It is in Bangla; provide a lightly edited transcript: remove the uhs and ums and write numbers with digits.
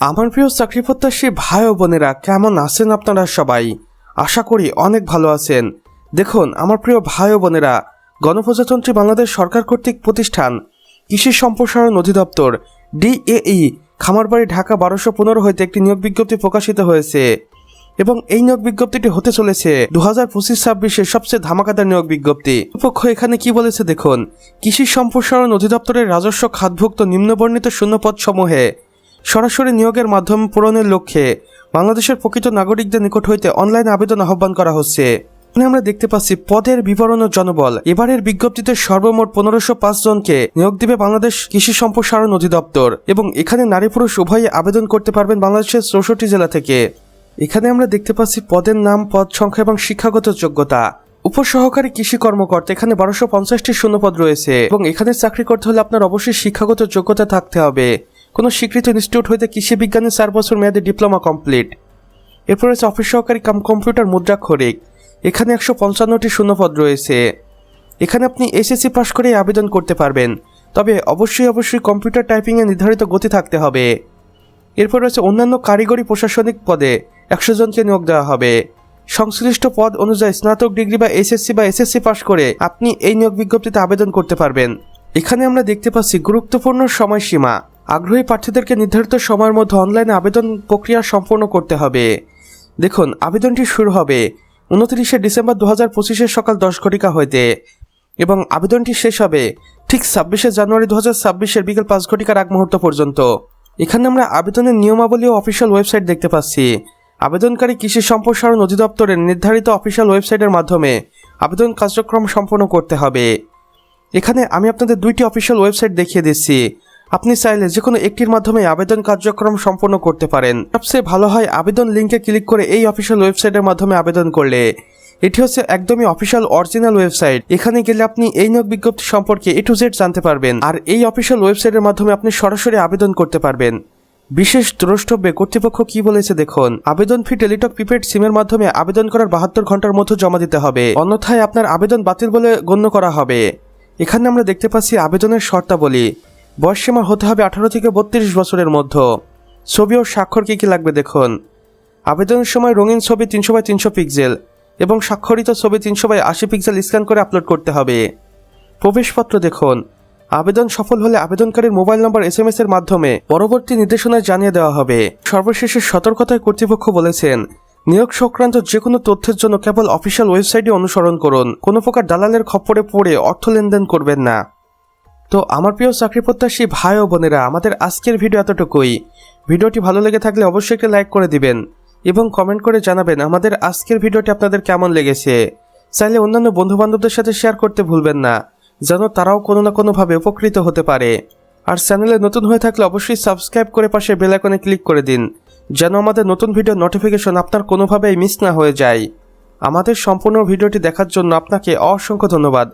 আমার প্রিয় চাকরি প্রত্যাশী ভাই ও বোনেরা, কেমন আছেন আপনারা সবাই? আশা করি অনেক ভালো আছেন। দেখুন আমার প্রিয় ভাই ও বোনেরা, গণপ্রজাতন্ত্রী বাংলাদেশ সরকার কর্তৃক প্রতিষ্ঠান কৃষি সম্প্রসারণ অধিদপ্তর DAE খামারবাড়ি ঢাকা 1215 হইতে একটি নিয়োগ বিজ্ঞপ্তি প্রকাশিত হয়েছে এবং এই নিয়োগ বিজ্ঞপ্তিটি হতে চলেছে 2025-26-এর সবচেয়ে ধামাকাদার নিয়োগ বিজ্ঞপ্তি। পক্ষ এখানে কি বলেছে দেখুন। কৃষি সম্প্রসারণ অধিদপ্তরের রাজস্ব খাতভুক্ত নিম্নবর্ণিত শূন্যপদ সমূহে সরাসরি নিয়োগের মাধ্যমে পূরণের লক্ষ্যে বাংলাদেশের প্রকৃত নাগরিকদের নিকট হইতে অনলাইন আবেদন আহ্বান করা হচ্ছে। আমরা দেখতে পাচ্ছি পদের বিবরণ ও জনবল। এবারের বিজ্ঞপ্তিতে সর্বমোট 1505 জনকে নিয়োগ দিবে বাংলাদেশ কৃষি সম্প্রসারণ অধিদপ্তর এবং এখানে নারী পুরুষ উভয়ে আবেদন করতে পারবেন বাংলাদেশের 64 জেলা থেকে। এখানে আমরা দেখতে পাচ্ছি পদের নাম, পদ সংখ্যা এবং শিক্ষাগত যোগ্যতা। উপসহকারী কৃষি কর্মকর্তা, এখানে 1250টি শূন্যপদ রয়েছে এবং এখানে চাকরি করতে হলে আপনার অবশ্যই শিক্ষাগত যোগ্যতা থাকতে হবে। কোনো স্বীকৃত ইনস্টিটিউট হইতে কৃষি বিজ্ঞানে 4 বছর মেয়াদী ডিপ্লোমা কমপ্লিট। এরপর রয়েছে অফিস সহকারী কম্পিউটার মুদ্রাক্ষরিক, এখানে 155টি শূন্যপদ রয়েছে। এখানে আপনি SSC পাস করে আবেদন করতে পারবেন, তবে অবশ্যই কম্পিউটার টাইপিংয়ে নির্ধারিত গতি থাকতে হবে। এরপর রয়েছে অন্যান্য কারিগরি প্রশাসনিক পদে 100 জনকে নিয়োগ দেওয়া হবে। সংশ্লিষ্ট পদ অনুযায়ী স্নাতক ডিগ্রি বা SSC বা SSC পাস করে আপনি এই নিয়োগ বিজ্ঞপ্তিতে আবেদন করতে পারবেন। এখানে আমরা দেখতে পাচ্ছি গুরুত্বপূর্ণ সময়সীমা। আগ্রহী প্রার্থীদেরকে নির্ধারিত সময়ের মধ্যে অনলাইনে আবেদন প্রক্রিয়া সম্পন্ন করতে হবে। দেখুন, আবেদনটি শুরু হবে 29 ডিসেম্বর 2025 সকাল 10 ঘটিকা হইতে এবং আবেদনটি শেষ হবে ঠিক 26 জানুয়ারি 2026 বিকেল 5 ঘটিকার আগ মুহূর্ত পর্যন্ত। এখানে আমরা আবেদনের নিয়মাবলী ও অফিসিয়াল ওয়েবসাইট দেখতে পাচ্ছি। আবেদনকারী কৃষি সম্প্রসারণ অধিদপ্তরের নির্ধারিত অফিসিয়াল ওয়েবসাইটের মাধ্যমে আবেদন কার্যক্রম সম্পন্ন করতে হবে। এখানে আমি আপনাদের 2টি অফিসিয়াল ওয়েবসাইট দেখিয়ে দিচ্ছি। আপনি চাইলে যে কোনো একটির মাধ্যমে আবেদন কার্যক্রম সম্পন্ন করতে পারেন। সবচেয়ে ভালো হয় আবেদন লিঙ্কে ক্লিক করে এই অফিসিয়াল ওয়েবসাইটের মাধ্যমে আবেদন করলে। এটি হচ্ছে একদমই অফিসিয়াল অরিজিনাল ওয়েবসাইট। এখানে গেলে আপনি এই নিয়োগ বিজ্ঞপ্তি সম্পর্কে A to Z জানতে পারবেন আর এই অফিসিয়াল ওয়েবসাইটের মাধ্যমে আপনি সরাসরি আবেদন করতে পারবেন। বিশেষ দ্রষ্টব্যে কর্তৃপক্ষ কি বলেছে দেখুন। আবেদন ফি টেলিটক প্রিপেড সিমের মাধ্যমে আবেদন করার 72 ঘন্টার মধ্যে জমা দিতে হবে, অন্যথায় আপনার আবেদন বাতিল বলে গণ্য করা হবে। এখানে আমরা দেখতে পাচ্ছি আবেদনের শর্তাবলী। বয়সসীমা হতে হবে 18 থেকে 32 বছরের মধ্যে। ছবি ও স্বাক্ষর কি লাগবে দেখুন। আবেদনের সময় রঙিন ছবি 300x300 পিক্সেল এবং স্বাক্ষরিত ছবি 300x80 পিক্সেল স্ক্যান করে আপলোড করতে হবে। প্রবেশপত্র দেখুন। আবেদন সফল হলে আবেদনকারীর মোবাইল নম্বর SMS এর মাধ্যমে পরবর্তী নির্দেশনায় জানিয়ে দেওয়া হবে। সর্বশেষে সতর্কতায় কর্তৃপক্ষ বলেছেন, নিয়োগ সংক্রান্ত যে কোনো তথ্যের জন্য কেবল অফিসিয়াল ওয়েবসাইটে অনুসরণ করুন। কোনো প্রকার দালালের খপ্পরে পড়ে অর্থ লেনদেন করবেন না। তো আমার প্রিয় চাকরি প্রত্যাশী ভাই ও বোনেরা, আমাদের আজকের ভিডিও এতটুকুই। ভিডিওটি ভালো লেগে থাকলে অবশ্যই একটা লাইক করে দিবেন এবং কমেন্ট করে জানাবেন আমাদের আজকের ভিডিওটি আপনাদের কেমন লেগেছে। চাইলে অন্যান্য বন্ধুবান্ধবদের সাথে শেয়ার করতে ভুলবেন না, যেন তারাও কোনো না কোনোভাবে উপকৃত হতে পারে। আর চ্যানেলে নতুন হয়ে থাকলে অবশ্যই সাবস্ক্রাইব করে পাশে বেল আইকনে ক্লিক করে দিন, যেন আমাদের নতুন ভিডিও নোটিফিকেশন আপনার কোনোভাবেই মিস না হয়ে যায়। আমাদের সম্পূর্ণ ভিডিওটি দেখার জন্য আপনাকে অসংখ্য ধন্যবাদ।